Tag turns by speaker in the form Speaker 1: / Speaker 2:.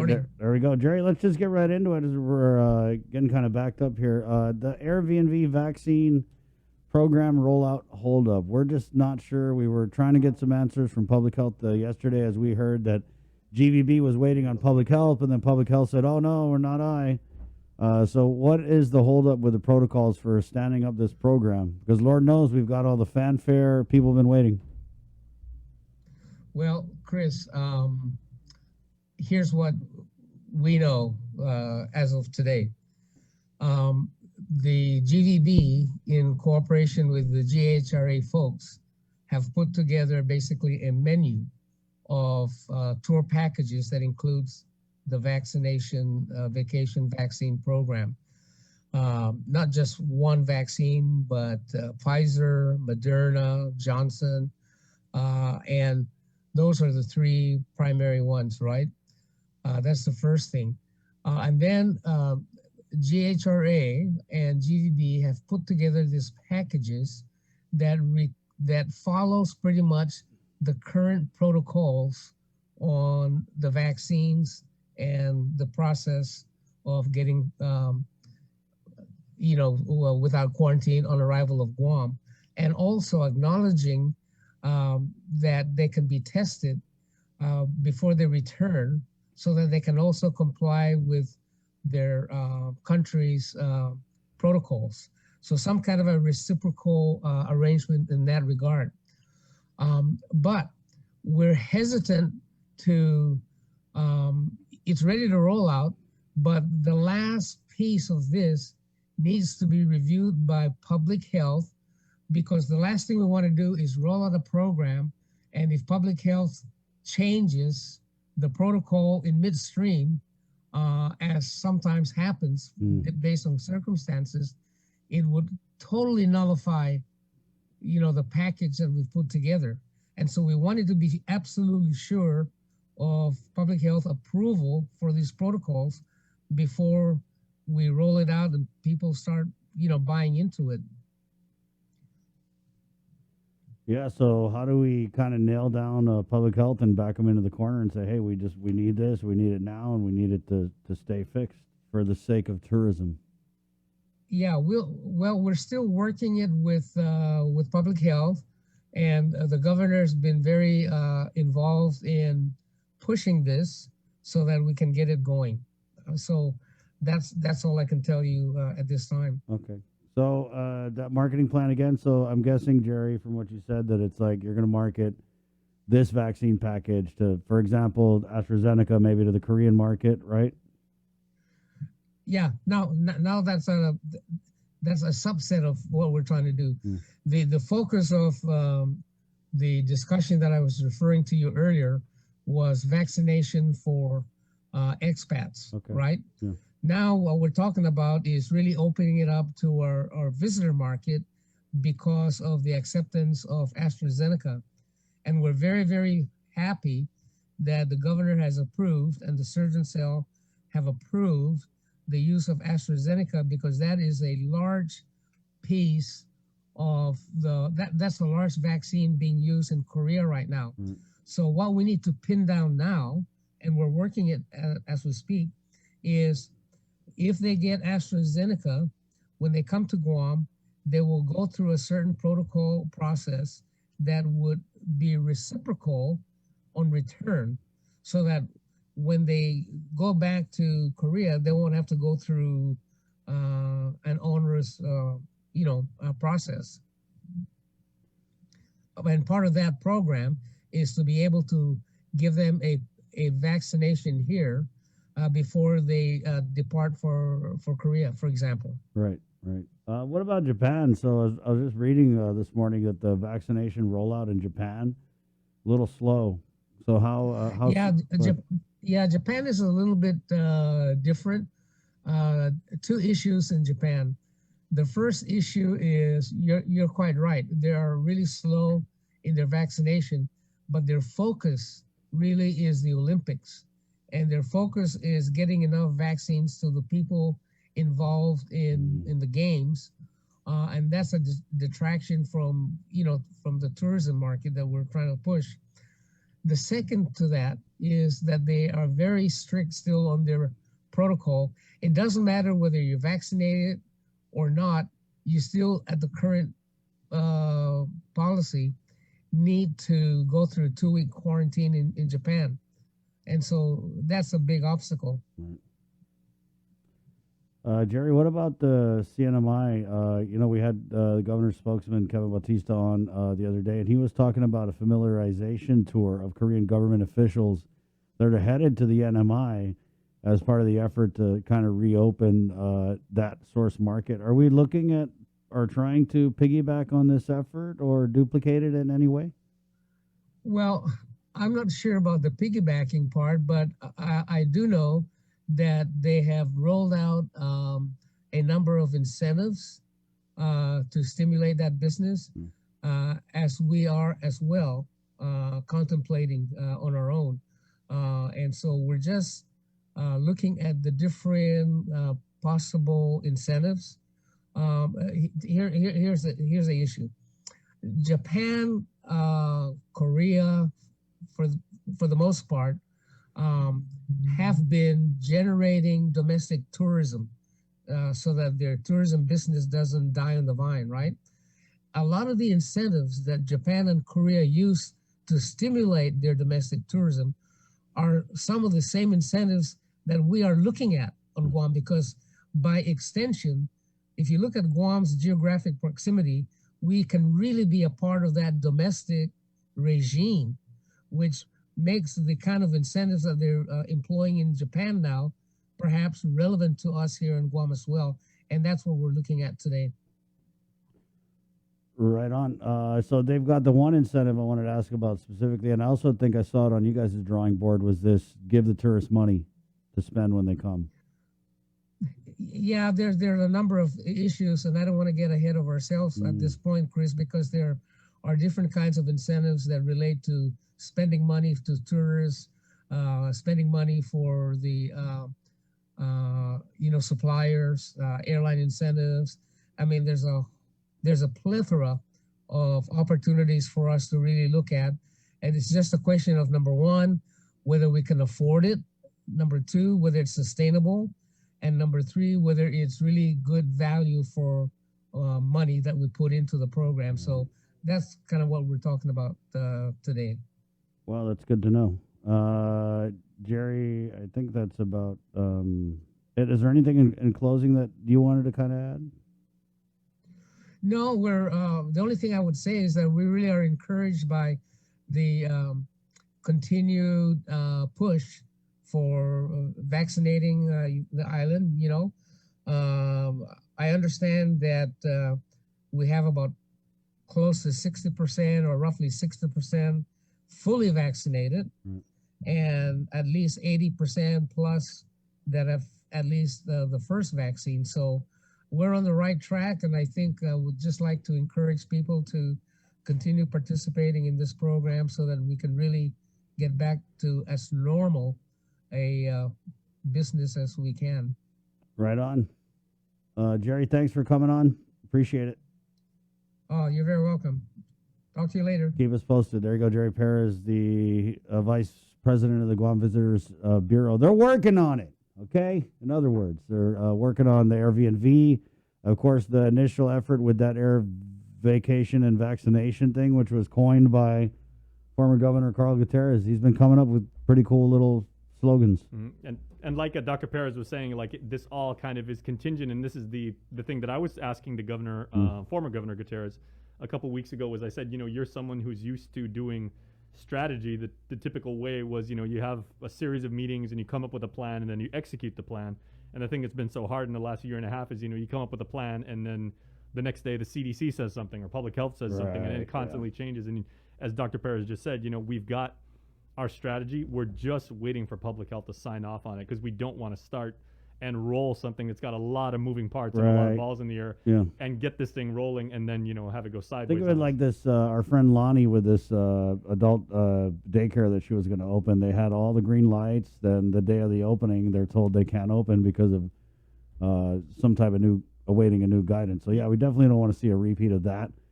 Speaker 1: morning.
Speaker 2: There we go, Jerry. Let's just get right into it as we're getting kind of backed up here. The Airbnb vaccine program rollout holdup. We're just not sure. We were trying to get some answers from public health yesterday, as we heard that GVB was waiting on public health, and then public health said, "Oh no, we're not I." So what is the holdup with the protocols for standing up this program? Because Lord knows we've got all the fanfare. People have been waiting.
Speaker 1: Well, Chris, here's what we know as of today. The GVB, in cooperation with the GHRA folks, have put together basically a menu of tour packages that includes the vaccination, vacation vaccine program. Not just one vaccine, but Pfizer, Moderna, Johnson, and those are the three primary ones, right? That's the first thing. And then GHRA and GVB have put together these packages that follows pretty much the current protocols on the vaccines and the process of getting, without quarantine on arrival of Guam, and also acknowledging that they can be tested before they return, so that they can also comply with their country's protocols. So some kind of a reciprocal arrangement in that regard. But we're hesitant to, it's ready to roll out, but the last piece of this needs to be reviewed by public health, because the last thing we want to do is roll out a program, and if public health changes the protocol in midstream, as sometimes happens based on circumstances, it would totally nullify, the package that we've put together. And so we wanted to be absolutely sure of public health approval for these protocols before we roll it out and people start, buying into it.
Speaker 2: Yeah, so how do we kind of nail down public health and back them into the corner and say, hey, we need this, we need it now, and we need it to stay fixed for the sake of tourism?
Speaker 1: Yeah, we're still working it with public health, and the governor's been very involved in pushing this so that we can get it going. So that's all I can tell you at this time.
Speaker 2: Okay. So that marketing plan again. So I'm guessing, Jerry, from what you said, that it's like you're going to market this vaccine package to, for example, AstraZeneca, maybe to the Korean market, right?
Speaker 1: Yeah. Now that's a subset of what we're trying to do. The focus of the discussion that I was referring to you earlier was vaccination for expats, right? Yeah. Now what we're talking about is really opening it up to our visitor market because of the acceptance of AstraZeneca. And we're very, very happy that the governor has approved and the Surgeon Cell have approved the use of AstraZeneca, because that is a large piece of that's a large vaccine being used in Korea right now. So what we need to pin down now, and we're working it as we speak, is if they get AstraZeneca, when they come to Guam, they will go through a certain protocol process that would be reciprocal on return, so that when they go back to Korea, they won't have to go through an onerous, process. And part of that program is to be able to give them a vaccination here before they depart for Korea, for example.
Speaker 2: Right. What about Japan? So I was just reading this morning that the vaccination rollout in Japan a little slow. So how?
Speaker 1: Yeah, Japan is a little bit different. Two issues in Japan. The first issue is you're quite right. They are really slow in their vaccination, but their focus really is the Olympics, and their focus is getting enough vaccines to the people involved in the games, and that's a detraction from the tourism market that we're trying to push. The second to that is that they are very strict still on their protocol. It doesn't matter whether you're vaccinated or not, you still, at the current policy, need to go through a 2-week quarantine in Japan. And so that's a big obstacle.
Speaker 2: Gerry, what about the CNMI? We had the governor's spokesman, Kevin Bautista, on the other day, and he was talking about a familiarization tour of Korean government officials that are headed to the NMI as part of the effort to kind of reopen that source market. Are we looking at or trying to piggyback on this effort or duplicate it in any way?
Speaker 1: Well, I'm not sure about the piggybacking part, but I do know that they have rolled out a number of incentives to stimulate that business, as we are as well contemplating on our own. And so we're just looking at the different possible incentives. Here's the issue. Japan, Korea, for the most part, have been generating domestic tourism so that their tourism business doesn't die on the vine, right? A lot of the incentives that Japan and Korea use to stimulate their domestic tourism are some of the same incentives that we are looking at on Guam, because by extension, if you look at Guam's geographic proximity, we can really be a part of that domestic regime, which makes the kind of incentives that they're employing in Japan now perhaps relevant to us here in Guam as well. And that's what we're looking at today.
Speaker 2: Right on. So they've got the one incentive I wanted to ask about specifically, and I also think I saw it on you guys' drawing board, was this: give the tourists money to spend when they come.
Speaker 1: Yeah, there are a number of issues, and I don't want to get ahead of ourselves at this point, Chris, because there are different kinds of incentives that relate to spending money to tourists, spending money for the suppliers, airline incentives. I mean, there's a plethora of opportunities for us to really look at, and it's just a question of, number one, whether we can afford it; number two, whether it's sustainable; and number three, whether it's really good value for money that we put into the program. So that's kind of what we're talking about today.
Speaker 2: Well, that's good to know. Gerry, I think that's about is there anything in closing that you wanted to kind of add?
Speaker 1: No, we're the only thing I would say is that we really are encouraged by the continued push for vaccinating the island. I understand that we have about close to 60% or roughly 60% fully vaccinated, and at least 80% plus that have at least the first vaccine. So we're on the right track, and I think I would just like to encourage people to continue participating in this program so that we can really get back to as normal a business as we can.
Speaker 2: Right on. Gerry, thanks for coming on. Appreciate it.
Speaker 1: Oh, you're very welcome. Talk to you later.
Speaker 2: Keep us posted. There you go, Gerry Perez, the vice president of the Guam Visitors Bureau. They're working on it, okay? In other words, they're working on the Airbnb. Of course, the initial effort with that air vacation and vaccination thing, which was coined by former Governor Carl Gutierrez. He's been coming up with pretty cool little slogans.
Speaker 3: And like Dr. Perez was saying, like this all kind of is contingent, and this is the thing that I was asking the governor, former Governor Gutierrez, a couple weeks ago. Was I said, you're someone who's used to doing strategy. The typical way was, you have a series of meetings and you come up with a plan and then you execute the plan. And the thing that's been so hard in the last year and a half is, you come up with a plan and then the next day the CDC says something or public health says something, and it constantly changes. And as Dr. Perez just said, we've got our strategy. We're just waiting for public health to sign off on it because we don't want to start and roll something that's got a lot of moving parts and a lot of balls in the air and get this thing rolling and then, have it go sideways.
Speaker 2: Think of it like this, our friend Lonnie with this adult daycare that she was going to open. They had all the green lights. Then the day of the opening, they're told they can't open because of some type of awaiting a new guidance. So, yeah, we definitely don't want to see a repeat of that.